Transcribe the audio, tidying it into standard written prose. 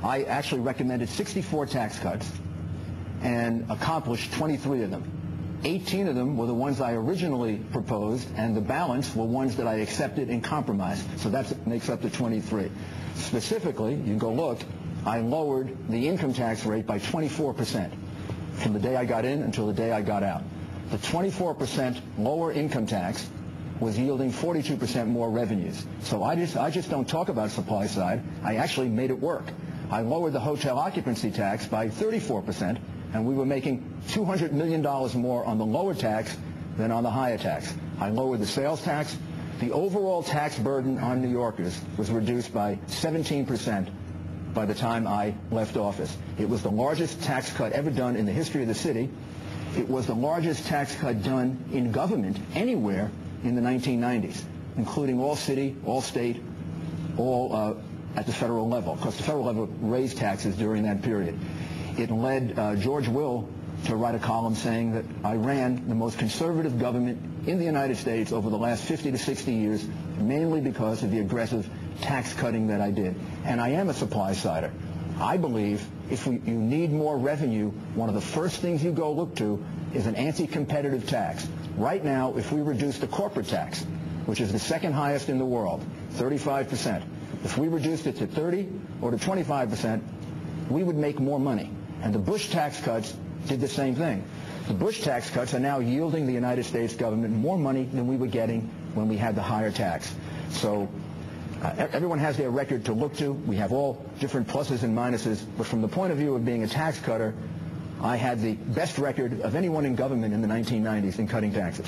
I actually recommended 64 tax cuts and accomplished 23 of them. 18 of them were the ones I originally proposed, and the balance were ones that I accepted and compromised. So that makes up to 23. Specifically, you can go look, I lowered the income tax rate by 24% from the day I got in until the day I got out. The 24% lower income tax was yielding 42% more revenues. So I just don't talk about supply side. I actually made it work. I lowered the hotel occupancy tax by 34%, and we were making $200 million more on the lower tax than on the higher tax. I lowered the sales tax. The overall tax burden on New Yorkers was reduced by 17% by the time I left office. It was the largest tax cut ever done in the history of the city. It was the largest tax cut done in government anywhere in the 1990s, including all city, all state, all at the federal level, because the federal level raised taxes during that period. It led George Will to write a column saying that I ran the most conservative government in the United States over the last 50 to 60 years, mainly because of the aggressive tax cutting that I did. And I am a supply sider. I believe if you need more revenue, one of the first things you go look to is an anti-competitive tax. Right now, if we reduce the corporate tax, which is the second highest in the world, 35%, if we reduced it to 30 or to 25%, we would make more money. And the Bush tax cuts did the same thing. The Bush tax cuts are now yielding the United States government more money than we were getting when we had the higher tax. So everyone has their record to look to. We have all different pluses and minuses. But from the point of view of being a tax cutter, I had the best record of anyone in government in the 1990s in cutting taxes.